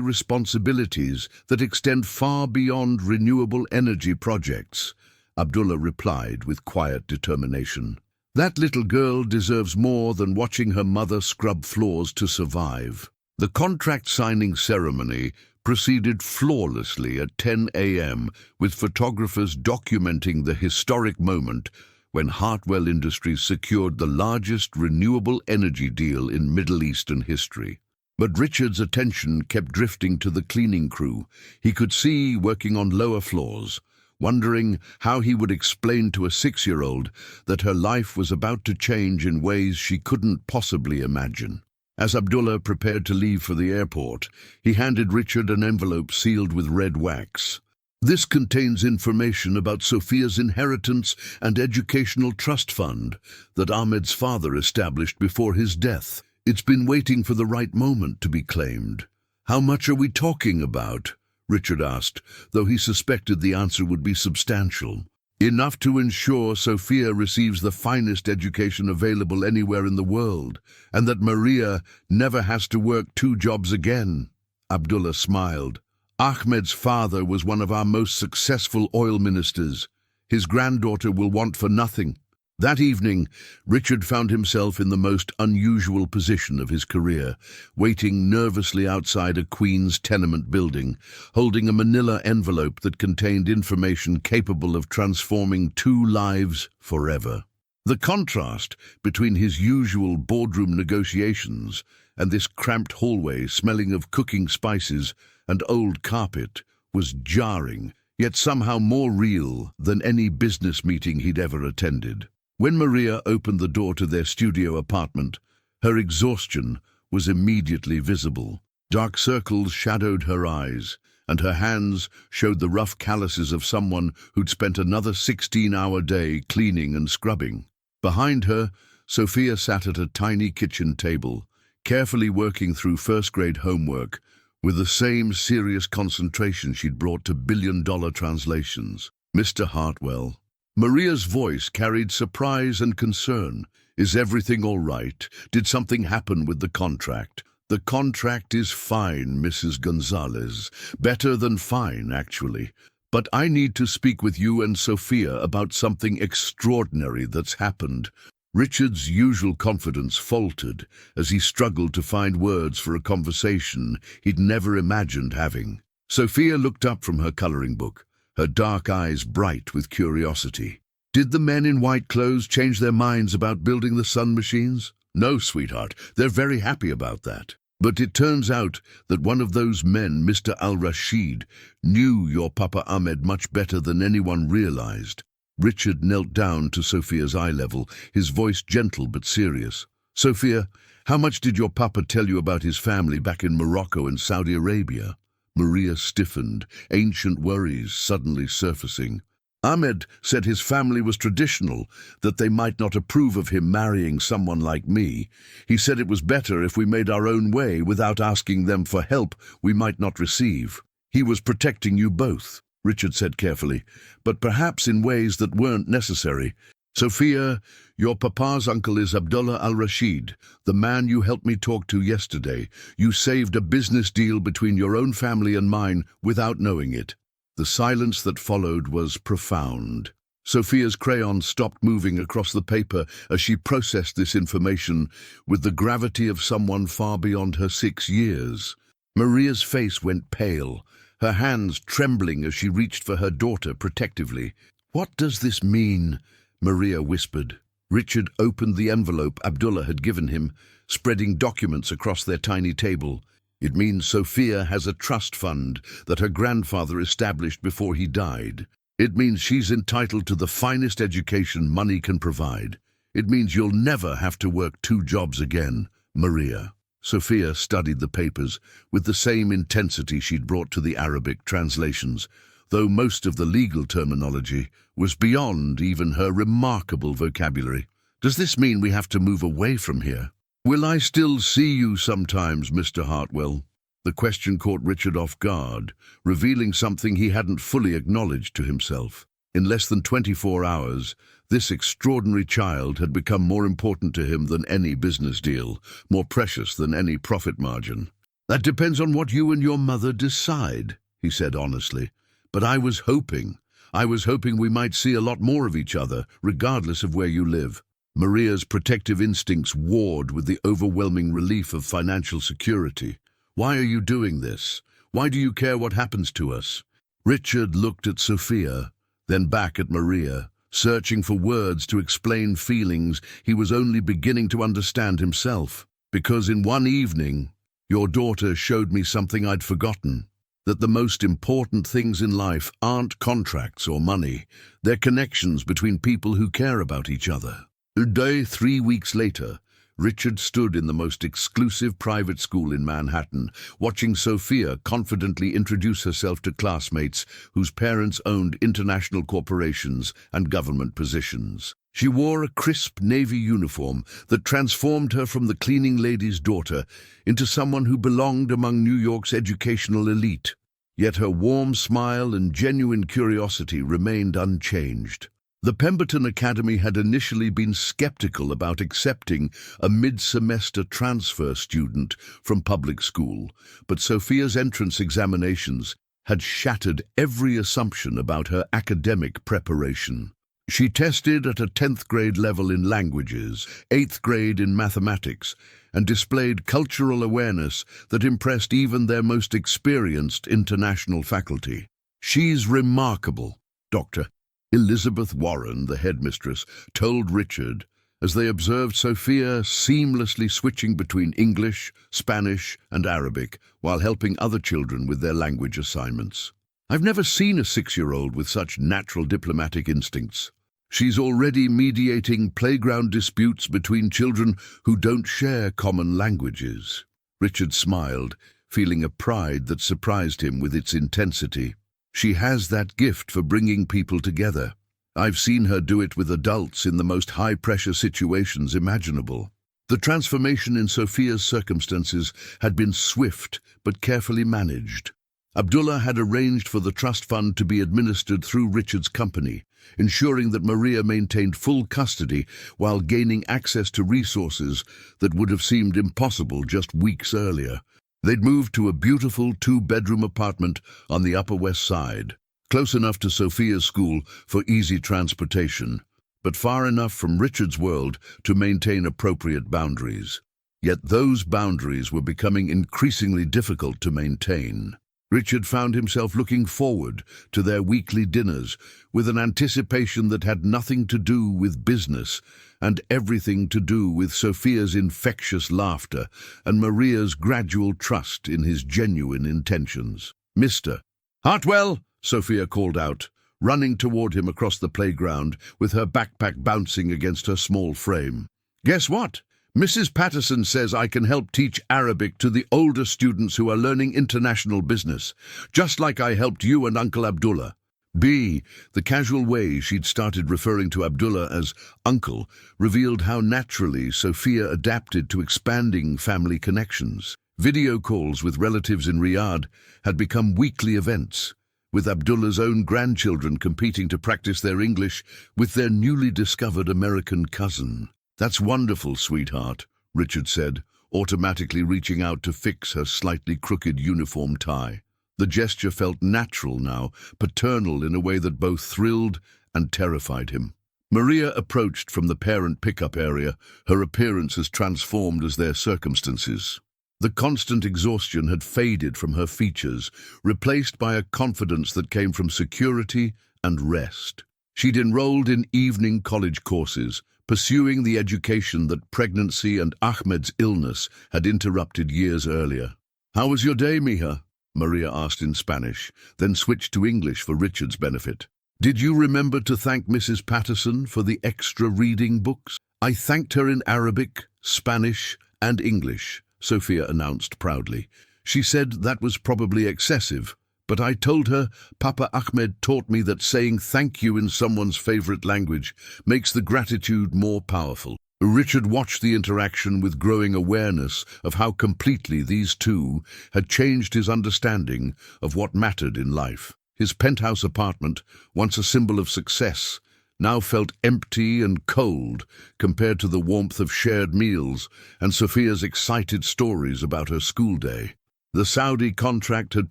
responsibilities that extend far beyond renewable energy projects, Abdullah replied with quiet determination. That little girl deserves more than watching her mother scrub floors to survive. The contract signing ceremony proceeded flawlessly at 10 a.m. with photographers documenting the historic moment when Hartwell Industries secured the largest renewable energy deal in Middle Eastern history. But Richard's attention kept drifting to the cleaning crew. He could see working on lower floors, wondering how he would explain to a 6-year-old that her life was about to change in ways she couldn't possibly imagine. As Abdullah prepared to leave for the airport, he handed Richard an envelope sealed with red wax. This contains information about Sophia's inheritance and educational trust fund that Ahmed's father established before his death. It's been waiting for the right moment to be claimed. How much are we talking about? Richard asked, though he suspected the answer would be substantial. Enough to ensure Sophia receives the finest education available anywhere in the world, and that Maria never has to work 2 jobs again. Abdullah smiled. Ahmed's father was one of our most successful oil ministers. His granddaughter will want for nothing. That evening, Richard found himself in the most unusual position of his career, waiting nervously outside a Queen's tenement building, holding a manila envelope that contained information capable of transforming 2 lives forever. The contrast between his usual boardroom negotiations and this cramped hallway smelling of cooking spices and old carpet was jarring, yet somehow more real than any business meeting he'd ever attended. When Maria opened the door to their studio apartment, her exhaustion was immediately visible. Dark circles shadowed her eyes, and her hands showed the rough calluses of someone who'd spent another 16-hour day cleaning and scrubbing. Behind her, Sophia sat at a tiny kitchen table, carefully working through first-grade homework with the same serious concentration she'd brought to billion-dollar translations. Mr. Hartwell. Maria's voice carried surprise and concern. Is everything all right? Did something happen with the contract? The contract is fine, Mrs. Gonzalez. Better than fine, actually. But I need to speak with you and Sophia about something extraordinary that's happened. Richard's usual confidence faltered as he struggled to find words for a conversation he'd never imagined having. Sophia looked up from her coloring book, her dark eyes bright with curiosity. Did the men in white clothes change their minds about building the sun machines? No, sweetheart, they're very happy about that. But it turns out that one of those men, Mr. Al-Rashid, knew your Papa Ahmed much better than anyone realized. Richard knelt down to Sophia's eye level, his voice gentle but serious. Sophia, how much did your papa tell you about his family back in Morocco and Saudi Arabia? Maria stiffened, ancient worries suddenly surfacing. Ahmed said his family was traditional, that they might not approve of him marrying someone like me. He said it was better if we made our own way without asking them for help we might not receive. He was protecting you both, Richard said carefully, but perhaps in ways that weren't necessary. Sophia, your papa's uncle is Abdullah al-Rashid, the man you helped me talk to yesterday. You saved a business deal between your own family and mine without knowing it. The silence that followed was profound. Sophia's crayon stopped moving across the paper as she processed this information with the gravity of someone far beyond her 6 years. Maria's face went pale, her hands trembling as she reached for her daughter protectively. "What does this mean?" Maria whispered. Richard opened the envelope Abdullah had given him, spreading documents across their tiny table. "It means Sophia has a trust fund that her grandfather established before he died. It means she's entitled to the finest education money can provide. It means you'll never have to work 2 jobs again, Maria." Sophia studied the papers with the same intensity she'd brought to the Arabic translations, though most of the legal terminology was beyond even her remarkable vocabulary. "Does this mean we have to move away from here? Will I still see you sometimes, Mr. Hartwell?" The question caught Richard off guard, revealing something he hadn't fully acknowledged to himself. In less than 24 hours, this extraordinary child had become more important to him than any business deal, more precious than any profit margin. "That depends on what you and your mother decide," he said honestly. "But I was hoping we might see a lot more of each other, regardless of where you live." Maria's protective instincts warred with the overwhelming relief of financial security. "Why are you doing this? Why do you care what happens to us?" Richard looked at Sophia, then back at Maria, searching for words to explain feelings he was only beginning to understand himself. "Because in one evening, your daughter showed me something I'd forgotten. That the most important things in life aren't contracts or money. They're connections between people who care about each other." 3 weeks later, Richard stood in the most exclusive private school in Manhattan, watching Sophia confidently introduce herself to classmates whose parents owned international corporations and government positions. She wore a crisp navy uniform that transformed her from the cleaning lady's daughter into someone who belonged among New York's educational elite. Yet her warm smile and genuine curiosity remained unchanged. The Pemberton Academy had initially been skeptical about accepting a mid-semester transfer student from public school, but Sophia's entrance examinations had shattered every assumption about her academic preparation. She tested at a 10th grade level in languages, 8th grade in mathematics, and displayed cultural awareness that impressed even their most experienced international faculty. "She's remarkable," Dr. Elizabeth Warren, the headmistress, told Richard as they observed Sophia seamlessly switching between English, Spanish, and Arabic while helping other children with their language assignments. "I've never seen a 6-year-old with such natural diplomatic instincts. She's already mediating playground disputes between children who don't share common languages." Richard smiled, feeling a pride that surprised him with its intensity. "She has that gift for bringing people together. I've seen her do it with adults in the most high-pressure situations imaginable." The transformation in Sophia's circumstances had been swift but carefully managed. Abdullah had arranged for the trust fund to be administered through Richard's company, ensuring that Maria maintained full custody while gaining access to resources that would have seemed impossible just weeks earlier. They'd moved to a beautiful 2-bedroom apartment on the Upper West Side, close enough to Sophia's school for easy transportation, but far enough from Richard's world to maintain appropriate boundaries. Yet those boundaries were becoming increasingly difficult to maintain. Richard found himself looking forward to their weekly dinners with an anticipation that had nothing to do with business and everything to do with Sophia's infectious laughter and Maria's gradual trust in his genuine intentions. "Mr. Hartwell," Sophia called out, running toward him across the playground with her backpack bouncing against her small frame. "Guess what? Mrs. Patterson says I can help teach Arabic to the older students who are learning international business, just like I helped you and Uncle Abdullah. B. The casual way she'd started referring to Abdullah as uncle revealed how naturally Sophia adapted to expanding family connections. Video calls with relatives in Riyadh had become weekly events, with Abdullah's own grandchildren competing to practice their English with their newly discovered American cousin. "That's wonderful, sweetheart," Richard said, automatically reaching out to fix her slightly crooked uniform tie. The gesture felt natural now, paternal in a way that both thrilled and terrified him. Maria approached from the parent pickup area, her appearance as transformed as their circumstances. The constant exhaustion had faded from her features, replaced by a confidence that came from security and rest. She'd enrolled in evening college courses, pursuing the education that pregnancy and Ahmed's illness had interrupted years earlier. "How was your day, mija?" Maria asked in Spanish, then switched to English for Richard's benefit. "Did you remember to thank Mrs. Patterson for the extra reading books?" "I thanked her in Arabic, Spanish, and English," Sophia announced proudly. "She said that was probably excessive, but I told her Papa Ahmed taught me that saying thank you in someone's favorite language makes the gratitude more powerful." Richard watched the interaction with growing awareness of how completely these two had changed his understanding of what mattered in life. His penthouse apartment, once a symbol of success, now felt empty and cold compared to the warmth of shared meals and Sophia's excited stories about her school day. The Saudi contract had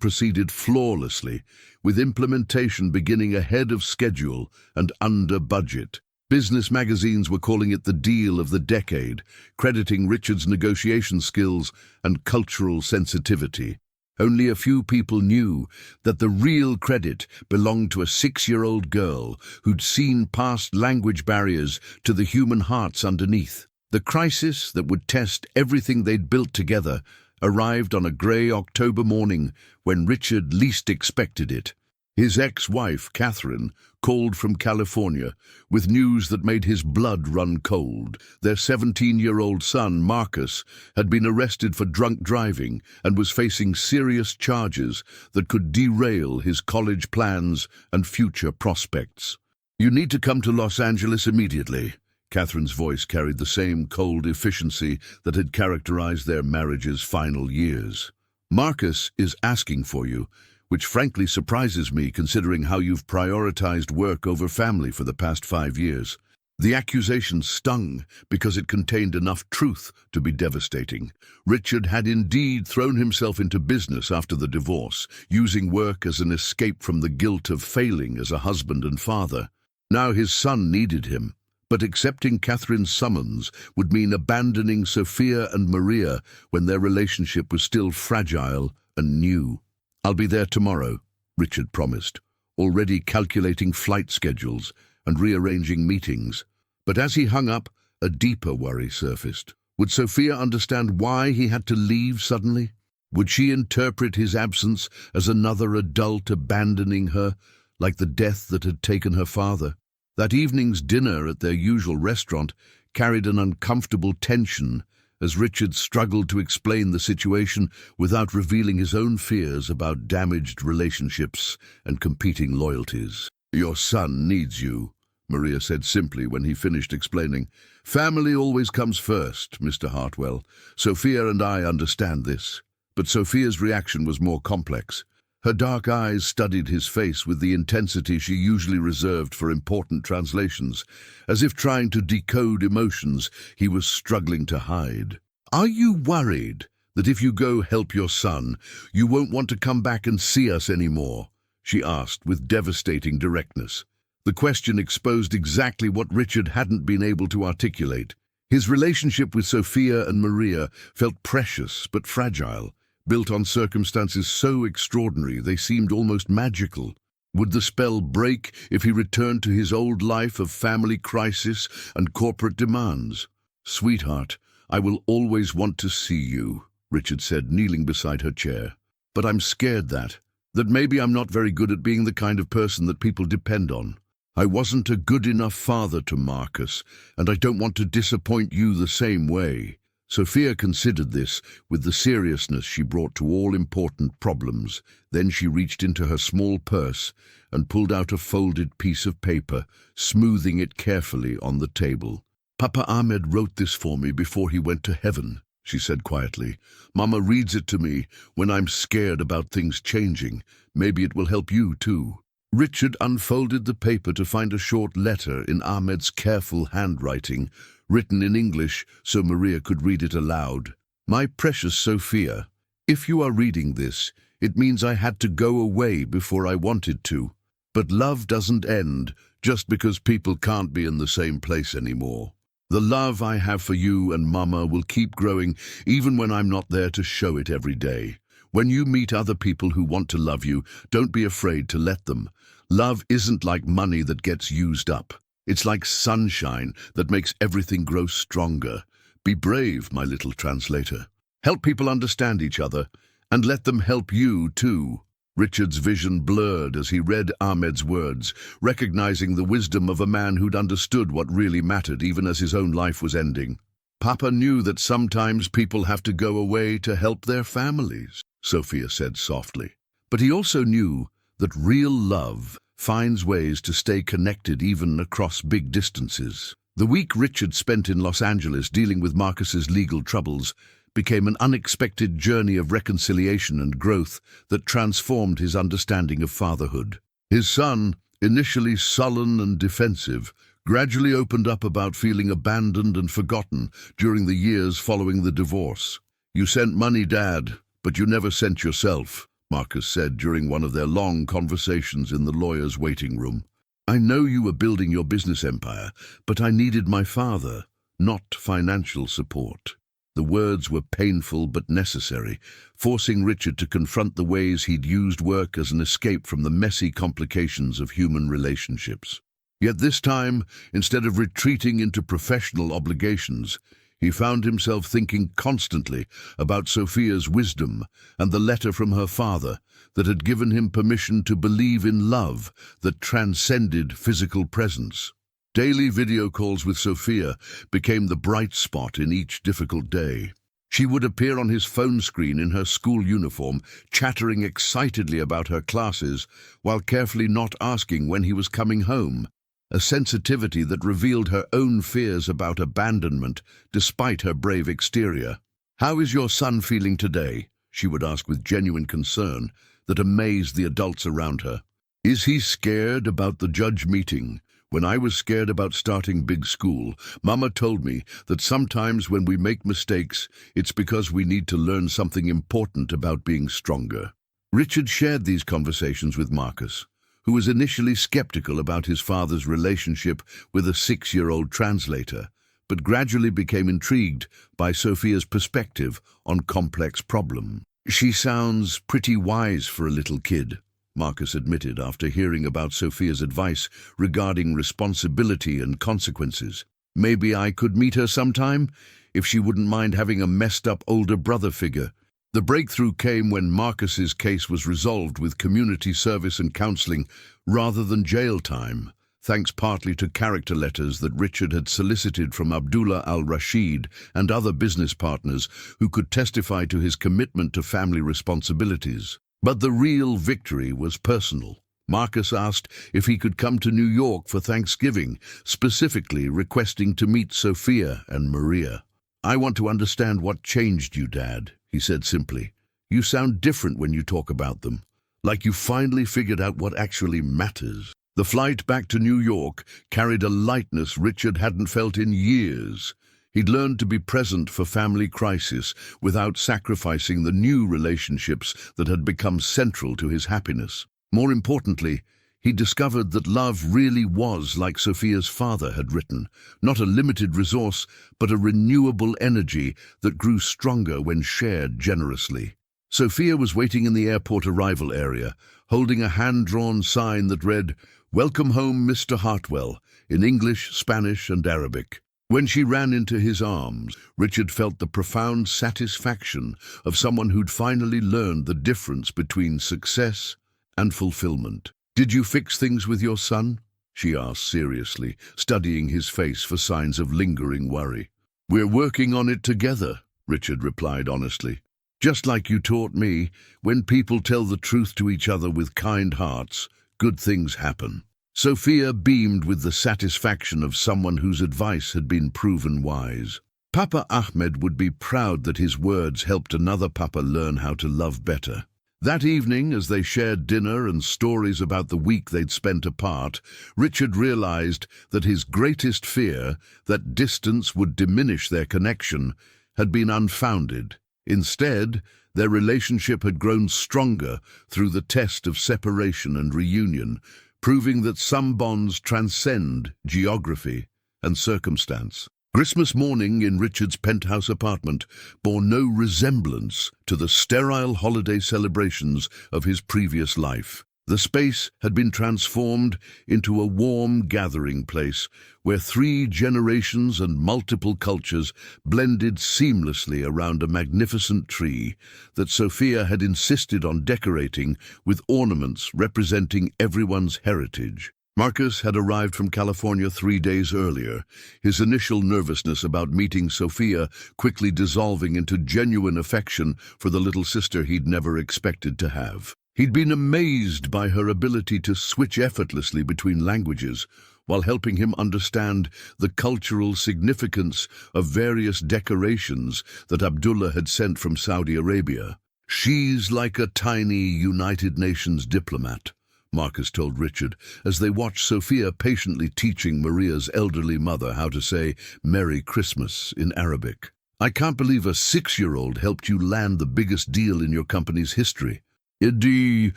proceeded flawlessly, with implementation beginning ahead of schedule and under budget. Business magazines were calling it the deal of the decade, crediting Richard's negotiation skills and cultural sensitivity. Only a few people knew that the real credit belonged to a 6-year-old girl who'd seen past language barriers to the human hearts underneath. The crisis that would test everything they'd built together arrived on a grey October morning when Richard least expected it. His ex-wife, Catherine, called from California with news that made his blood run cold. Their 17-year-old son, Marcus, had been arrested for drunk driving and was facing serious charges that could derail his college plans and future prospects. "You need to come to Los Angeles immediately." Catherine's voice carried the same cold efficiency that had characterized their marriage's final years. "Marcus is asking for you, which frankly surprises me considering how you've prioritized work over family for the past 5 years. The accusation stung because it contained enough truth to be devastating. Richard had indeed thrown himself into business after the divorce, using work as an escape from the guilt of failing as a husband and father. Now his son needed him, but accepting Catherine's summons would mean abandoning Sophia and Maria when their relationship was still fragile and new. "I'll be there tomorrow," Richard promised, already calculating flight schedules and rearranging meetings. But as he hung up, a deeper worry surfaced. Would Sophia understand why he had to leave suddenly? Would she interpret his absence as another adult abandoning her, like the death that had taken her father? That evening's dinner at their usual restaurant carried an uncomfortable tension as Richard struggled to explain the situation without revealing his own fears about damaged relationships and competing loyalties. "Your son needs you," Maria said simply when he finished explaining. "Family always comes first, Mr. Hartwell. Sophia and I understand this." But Sophia's reaction was more complex. Her dark eyes studied his face with the intensity she usually reserved for important translations, as if trying to decode emotions he was struggling to hide. "Are you worried that if you go help your son, you won't want to come back and see us anymore?" she asked with devastating directness. The question exposed exactly what Richard hadn't been able to articulate. His relationship with Sophia and Maria felt precious but fragile, built on circumstances so extraordinary they seemed almost magical. Would the spell break if he returned to his old life of family crisis and corporate demands? "Sweetheart, I will always want to see you," Richard said, kneeling beside her chair. "But I'm scared that maybe I'm not very good at being the kind of person that people depend on. I wasn't a good enough father to Marcus, and I don't want to disappoint you the same way." Sophia considered this with the seriousness she brought to all important problems. Then she reached into her small purse and pulled out a folded piece of paper, smoothing it carefully on the table. "Papa Ahmed wrote this for me before he went to heaven," she said quietly. "Mama reads it to me when I'm scared about things changing. Maybe it will help you too." Richard unfolded the paper to find a short letter in Ahmed's careful handwriting, written in English so Maria could read it aloud. "My precious Sophia, if you are reading this, it means I had to go away before I wanted to. But love doesn't end just because people can't be in the same place anymore. The love I have for you and Mama will keep growing even when I'm not there to show it every day. When you meet other people who want to love you, don't be afraid to let them. Love isn't like money that gets used up. It's like sunshine that makes everything grow stronger. Be brave, my little translator. Help people understand each other, and let them help you too." Richard's vision blurred as he read Ahmed's words, recognizing the wisdom of a man who'd understood what really mattered even as his own life was ending. "Papa knew that sometimes people have to go away to help their families," Sophia said softly. "But he also knew that real love finds ways to stay connected even across big distances." The week Richard spent in Los Angeles dealing with Marcus's legal troubles became an unexpected journey of reconciliation and growth that transformed his understanding of fatherhood. His son, initially sullen and defensive, gradually opened up about feeling abandoned and forgotten during the years following the divorce. "You sent money, Dad, but you never sent yourself," Marcus said during one of their long conversations in the lawyer's waiting room. "I know you were building your business empire, but I needed my father, not financial support." The words were painful but necessary, forcing Richard to confront the ways he'd used work as an escape from the messy complications of human relationships. Yet this time, instead of retreating into professional obligations, he found himself thinking constantly about Sophia's wisdom and the letter from her father that had given him permission to believe in love that transcended physical presence. Daily video calls with Sophia became the bright spot in each difficult day. She would appear on his phone screen in her school uniform, chattering excitedly about her classes while carefully not asking when he was coming home, a sensitivity that revealed her own fears about abandonment despite her brave exterior. "How is your son feeling today?" she would ask with genuine concern that amazed the adults around her. "Is he scared about the judge meeting? When I was scared about starting big school, Mama told me that sometimes when we make mistakes, it's because we need to learn something important about being stronger." Richard shared these conversations with Marcus, who was initially skeptical about his father's relationship with a 6-year-old translator, but gradually became intrigued by Sophia's perspective on complex problems. "She sounds pretty wise for a little kid," Marcus admitted after hearing about Sophia's advice regarding responsibility and consequences. "Maybe I could meet her sometime, if she wouldn't mind having a messed-up older brother figure." The breakthrough came when Marcus's case was resolved with community service and counseling rather than jail time, thanks partly to character letters that Richard had solicited from Abdullah al-Rashid and other business partners who could testify to his commitment to family responsibilities. But the real victory was personal. Marcus asked if he could come to New York for Thanksgiving, specifically requesting to meet Sophia and Maria. "I want to understand what changed you, Dad," he said simply. "You sound different when you talk about them, like you finally figured out what actually matters." The flight back to New York carried a lightness Richard hadn't felt in years. He'd learned to be present for family crisis without sacrificing the new relationships that had become central to his happiness. More importantly, he discovered that love really was like Sophia's father had written, not a limited resource, but a renewable energy that grew stronger when shared generously. Sophia was waiting in the airport arrival area, holding a hand-drawn sign that read, "Welcome home, Mr. Hartwell," in English, Spanish, and Arabic. When she ran into his arms, Richard felt the profound satisfaction of someone who'd finally learned the difference between success and fulfillment. "Did you fix things with your son?" she asked seriously, studying his face for signs of lingering worry. "We're working on it together," Richard replied honestly. "Just like you taught me, when people tell the truth to each other with kind hearts, good things happen." Sophia beamed with the satisfaction of someone whose advice had been proven wise. Papa Ahmed would be proud that his words helped another papa learn how to love better. That evening, as they shared dinner and stories about the week they'd spent apart, Richard realized that his greatest fear, that distance would diminish their connection, had been unfounded. Instead, their relationship had grown stronger through the test of separation and reunion, proving that some bonds transcend geography and circumstance. Christmas morning in Richard's penthouse apartment bore no resemblance to the sterile holiday celebrations of his previous life. The space had been transformed into a warm gathering place where 3 generations and multiple cultures blended seamlessly around a magnificent tree that Sophia had insisted on decorating with ornaments representing everyone's heritage. Marcus had arrived from California 3 days earlier, his initial nervousness about meeting Sophia quickly dissolving into genuine affection for the little sister he'd never expected to have. He'd been amazed by her ability to switch effortlessly between languages, while helping him understand the cultural significance of various decorations that Abdullah had sent from Saudi Arabia. "She's like a tiny United Nations diplomat," Marcus told Richard, as they watched Sophia patiently teaching Maria's elderly mother how to say "Merry Christmas" in Arabic. "I can't believe a 6-year-old helped you land the biggest deal in your company's history." The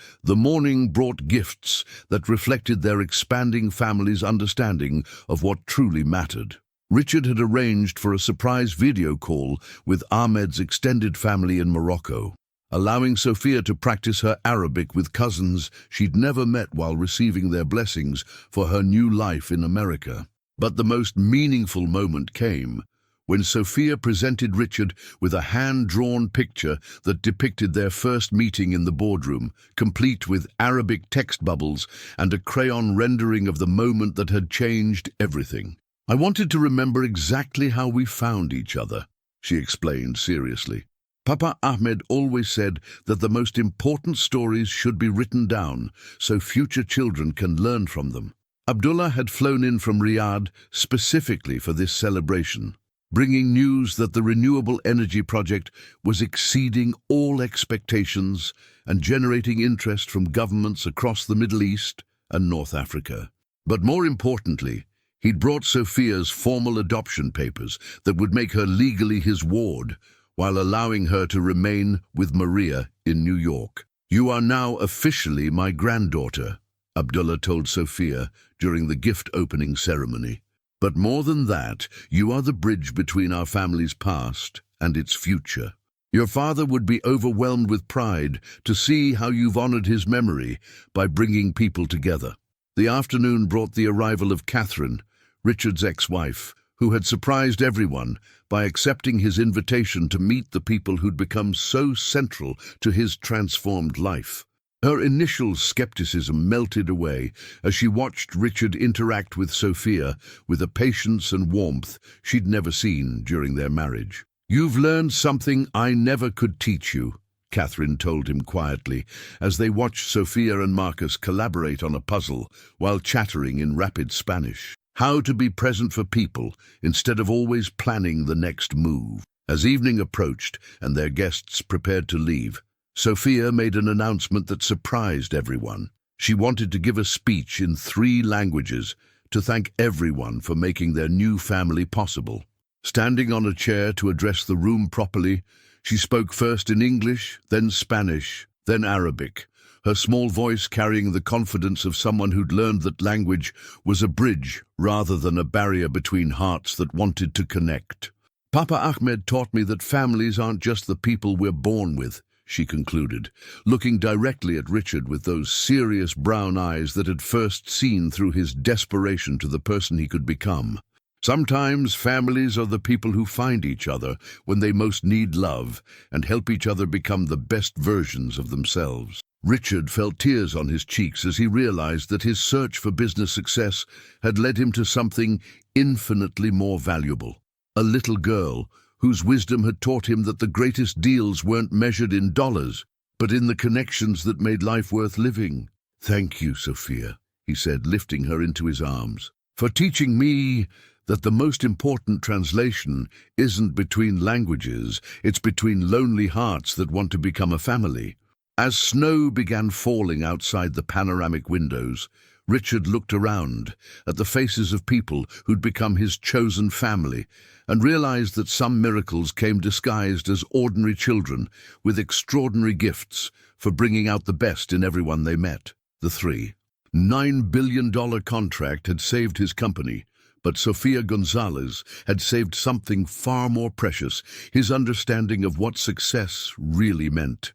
morning brought gifts that reflected their expanding family's understanding of what truly mattered. Richard had arranged for a surprise video call with Ahmed's extended family in Morocco, allowing Sophia to practice her Arabic with cousins she'd never met while receiving their blessings for her new life in America. But the most meaningful moment came when Sophia presented Richard with a hand-drawn picture that depicted their first meeting in the boardroom, complete with Arabic text bubbles and a crayon rendering of the moment that had changed everything. "I wanted to remember exactly how we found each other," she explained seriously. "Papa Ahmed always said that the most important stories should be written down so future children can learn from them." Abdullah had flown in from Riyadh specifically for this celebration, bringing news that the renewable energy project was exceeding all expectations and generating interest from governments across the Middle East and North Africa. But more importantly, he'd brought Sophia's formal adoption papers that would make her legally his ward, while allowing her to remain with Maria in New York. "You are now officially my granddaughter," Abdullah told Sophia during the gift opening ceremony. "But more than that, you are the bridge between our family's past and its future. Your father would be overwhelmed with pride to see how you've honored his memory by bringing people together." The afternoon brought the arrival of Catherine, Richard's ex-wife, who had surprised everyone by accepting his invitation to meet the people who'd become so central to his transformed life. Her initial skepticism melted away as she watched Richard interact with Sophia with a patience and warmth she'd never seen during their marriage. "You've learned something I never could teach you," Catherine told him quietly, as they watched Sophia and Marcus collaborate on a puzzle while chattering in rapid Spanish. "How to be present for people instead of always planning the next move." As evening approached and their guests prepared to leave, Sophia made an announcement that surprised everyone. She wanted to give a speech in 3 languages to thank everyone for making their new family possible. Standing on a chair to address the room properly, she spoke first in English, then Spanish, then Arabic, her small voice carrying the confidence of someone who'd learned that language was a bridge rather than a barrier between hearts that wanted to connect. "Papa Ahmed taught me that families aren't just the people we're born with," she concluded, looking directly at Richard with those serious brown eyes that had first seen through his desperation to the person he could become. "Sometimes families are the people who find each other when they most need love and help each other become the best versions of themselves." Richard felt tears on his cheeks as he realized that his search for business success had led him to something infinitely more valuable. a little girl whose wisdom had taught him that the greatest deals weren't measured in dollars, but in the connections that made life worth living. "Thank you, Sophia," he said, lifting her into his arms, "for teaching me that the most important translation isn't between languages, it's between lonely hearts that want to become a family." As snow began falling outside the panoramic windows, Richard looked around at the faces of people who'd become his chosen family and realized that some miracles came disguised as ordinary children with extraordinary gifts for bringing out the best in everyone they met. The $3.9 billion contract had saved his company, but Sofia Gonzalez had saved something far more precious, his understanding of what success really meant.